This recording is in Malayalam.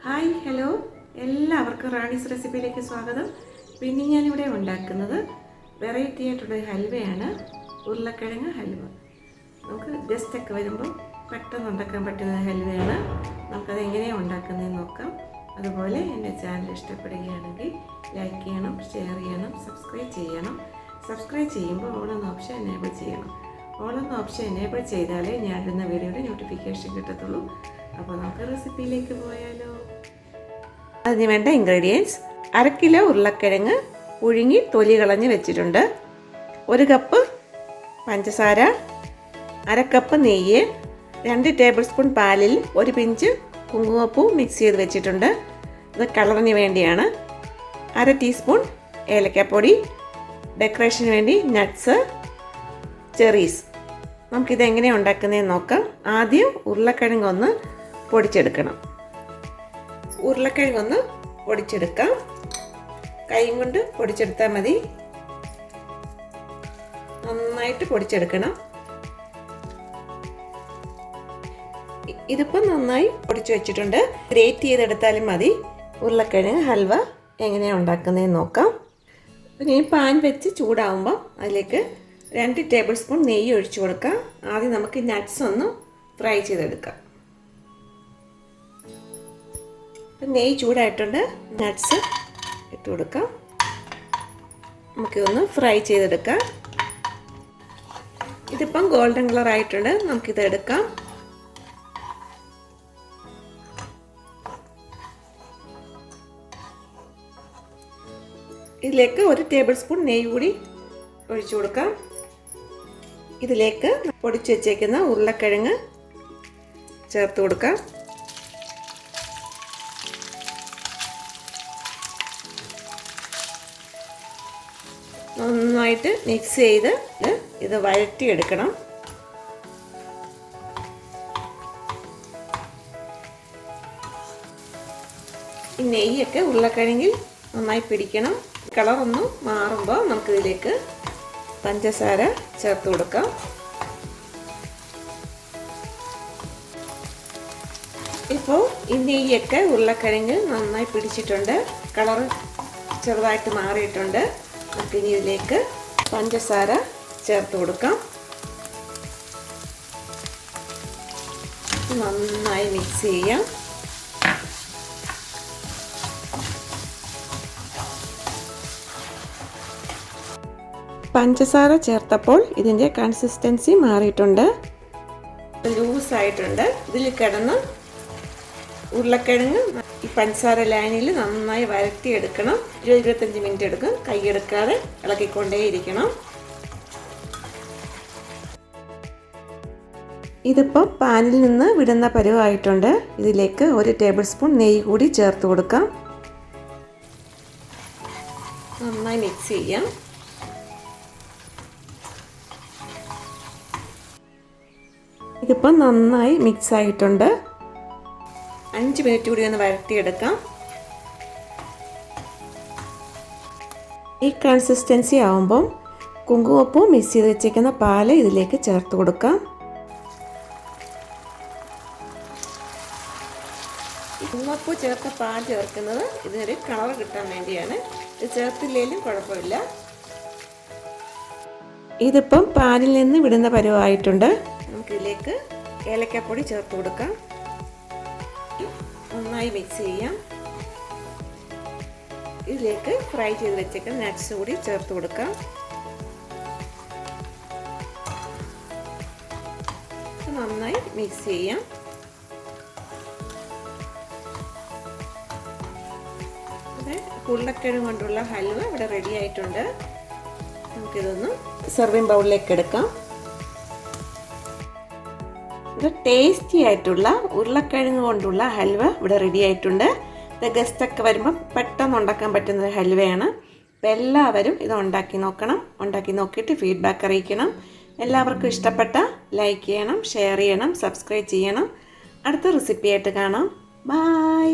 ഹായ് ഹലോ എല്ലാവർക്കും റാണീസ് റെസിപ്പിയിലേക്ക് സ്വാഗതം. പിന്നെ ഞാനിവിടെ ഉണ്ടാക്കുന്നത് വെറൈറ്റി ആയിട്ടുള്ള ഹൽവയാണ്, ഉരുളക്കിഴങ്ങ് ഹൽവ. നമുക്ക് ഗസ്റ്റൊക്കെ വരുമ്പോൾ പെട്ടെന്ന് ഉണ്ടാക്കാൻ പറ്റുന്ന ഹൽവയാണ്. നമുക്കത് എങ്ങനെയാണ് ഉണ്ടാക്കുന്നതെന്ന് നോക്കാം. അതുപോലെ എൻ്റെ ചാനൽ ഇഷ്ടപ്പെടുകയാണെങ്കിൽ ലൈക്ക് ചെയ്യണം, ഷെയർ ചെയ്യണം, സബ്സ്ക്രൈബ് ചെയ്യണം. സബ്സ്ക്രൈബ് ചെയ്യുമ്പോൾ ഓൾ എന്ന ഓപ്ഷൻ എനേബിൾ ചെയ്യണം. ഓൾ എന്ന ഓപ്ഷൻ എനേബിൾ ചെയ്താലേ ഞാൻ ഇടുന്ന വീഡിയോയുടെ നോട്ടിഫിക്കേഷൻ കിട്ടത്തുള്ളൂ. അപ്പോൾ നമുക്ക് റെസിപ്പിയിലേക്ക് പോയാലോ. അതിന് വേണ്ട ഇൻഗ്രീഡിയൻസ്: 1/2 കിലോ ഉരുളക്കിഴങ്ങ് പുഴുങ്ങി തൊലി കളഞ്ഞ് വെച്ചിട്ടുണ്ട്, 1 കപ്പ് പഞ്ചസാര, 1/2 കപ്പ് നെയ്യ്, 2 ടേബിൾ സ്പൂൺ പാലിൽ 1 പിഞ്ച് കുങ്കുമപ്പൂ മിക്സ് ചെയ്ത് വെച്ചിട്ടുണ്ട്. ഇത് കളറിന് വേണ്ടിയാണ്. 1/2 ടീസ്പൂൺ ഏലക്കപ്പൊടി, ഡെക്കറേഷന് വേണ്ടി നട്ട്സ്, ചെറീസ്. നമുക്കിത് എങ്ങനെയാണ് ഉണ്ടാക്കുന്നതെന്ന് നോക്കാം. ആദ്യം ഉരുളക്കിഴങ്ങൊന്ന് പൊടിച്ചെടുക്കണം. ഉരുളക്കിഴങ്ങൊന്ന് പൊടിച്ചെടുക്കാം. കൈ കൊണ്ട് പൊടിച്ചെടുത്താൽ മതി. നന്നായിട്ട് പൊടിച്ചെടുക്കണം. ഇതിപ്പോൾ നന്നായി പൊടിച്ചു വെച്ചിട്ടുണ്ട്. ഗ്രേറ്റ് ചെയ്തെടുത്താലും മതി. ഉരുളക്കിഴങ്ങ് ഹൽവ എങ്ങനെയാണ് ഉണ്ടാക്കുന്നതെന്ന് നോക്കാം. പിന്നെ ഈ പാൻ വെച്ച് ചൂടാവുമ്പോൾ അതിലേക്ക് 2 ടേബിൾ സ്പൂൺ നെയ്യ് ഒഴിച്ചു കൊടുക്കാം. ആദ്യം നമുക്ക് നട്ട്സ് ഒന്ന് ഫ്രൈ ചെയ്തെടുക്കാം. നെയ്യ് ചൂടായിട്ടുണ്ട്. നട്ട്സ് ഇട്ട് കൊടുക്കാം. നമുക്കിതൊന്ന് ഫ്രൈ ചെയ്തെടുക്കാം. ഇതിപ്പം ഗോൾഡൻ കളർ ആയിട്ടുണ്ട്. നമുക്കിത് എടുക്കാം. ഇതിലേക്ക് 1 ടേബിൾ സ്പൂൺ നെയ്യ് കൂടി ഒഴിച്ചു കൊടുക്കാം. ഇതിലേക്ക് പൊടിച്ചു വെച്ചേക്കുന്ന ഉരുളക്കിഴങ്ങ് ചേർത്ത് കൊടുക്കാം. നന്നായിട്ട് മിക്സ് ചെയ്ത് ഇത് വഴറ്റിയെടുക്കണം. ഈ നെയ്യൊക്കെ ഉരുളക്കിഴങ്ങിൽ നന്നായി പിടിക്കണം. കളറൊന്ന് മാറുമ്പോൾ നമുക്കിതിലേക്ക് പഞ്ചസാര ചേർത്ത് കൊടുക്കാം. ഇപ്പോൾ ഈ നെയ്യൊക്കെ ഉരുളക്കിഴങ്ങിൽ നന്നായി പിടിച്ചിട്ടുണ്ട്. കളറ് ചെറുതായിട്ട് മാറിയിട്ടുണ്ട്. നമുക്കിനി ഇതിലേക്ക് പഞ്ചസാര ചേർത്ത് കൊടുക്കാം. നന്നായി മിക്സ് ചെയ്യാം. പഞ്ചസാര ചേർത്തപ്പോൾ ഇതിൻ്റെ കൺസിസ്റ്റൻസി മാറിയിട്ടുണ്ട്, ലൂസായിട്ടുണ്ട്. ഇതിൽ കിടന്ന് ഉരുളക്കിഴങ്ങ് ഈ പഞ്ചസാര ലൈനിൽ നന്നായി വരട്ടിയെടുക്കണം. 20-25 മിനിറ്റ് എടുക്കും. കൈയെടുക്കാതെ ഇളക്കിക്കൊണ്ടേയിരിക്കണം. ഇതിപ്പോൾ പാനിൽ നിന്ന് വിടുന്ന പരുവമായിട്ടുണ്ട്. ഇതിലേക്ക് 1 ടേബിൾ സ്പൂൺ നെയ്യ് കൂടി ചേർത്ത് കൊടുക്കാം. നന്നായി മിക്സ് ചെയ്യാം. ഇതിപ്പോൾ നന്നായി മിക്സ് ആയിട്ടുണ്ട്. 5 മിനിറ്റ് കൂടി ഒന്ന് വഴറ്റിയെടുക്കാം. ഈ കൺസിസ്റ്റൻസി ആവുമ്പം കുങ്കുമപ്പൂ മിക്സ് ചെയ്ത് വെച്ചേക്കുന്ന പാല് ഇതിലേക്ക് ചേർത്ത് കൊടുക്കാം. കുങ്കുമപ്പൂ ചേർത്ത പാൽ ചേർക്കുന്നത് ഇതിനൊരു കളർ കിട്ടാൻ വേണ്ടിയാണ്. ഇത് ചേർത്തില്ലെങ്കിലും കുഴപ്പമില്ല. ഇതിപ്പം പാനിൽ നിന്ന് വിടുന്ന പരുവമായിട്ടുണ്ട്. നമുക്കിതിലേക്ക് ഏലക്കപ്പൊടി ചേർത്ത് കൊടുക്കാം. നന്നായി മിക്സ് ചെയ്യാം. ഇതിലേക്ക് ഫ്രൈ ചെയ്ത് വെച്ചേക്കുന്ന നട്ട്സ് കൂടി ചേർത്ത് കൊടുക്കാം. നന്നായി മിക്സ് ചെയ്യാം. ഉരുളക്കിഴങ്ങ് കൊണ്ടുള്ള ഹൽവ ഇവിടെ റെഡി ആയിട്ടുണ്ട്. നമുക്കിതൊന്ന് സെർവിങ് ബൗളിലേക്ക് എടുക്കാം. ഇത് ടേസ്റ്റി ആയിട്ടുള്ള ഉരുളക്കിഴങ്ങ് കൊണ്ടുള്ള ഹൽവ ഇവിടെ റെഡി ആയിട്ടുണ്ട്. ഇത് ഗസ്റ്റൊക്കെ വരുമ്പം പെട്ടെന്ന് ഉണ്ടാക്കാൻ പറ്റുന്ന ഒരു ഹൽവയാണ്. അപ്പോൾ എല്ലാവരും ഇത് ഉണ്ടാക്കി നോക്കണം. ഉണ്ടാക്കി നോക്കിയിട്ട് ഫീഡ്ബാക്ക് അറിയിക്കണം. എല്ലാവർക്കും ഇഷ്ടപ്പെട്ട ലൈക്ക് ചെയ്യണം, ഷെയർ ചെയ്യണം, സബ്സ്ക്രൈബ് ചെയ്യണം. അടുത്ത റെസിപ്പിയായിട്ട് കാണാം. ബൈ.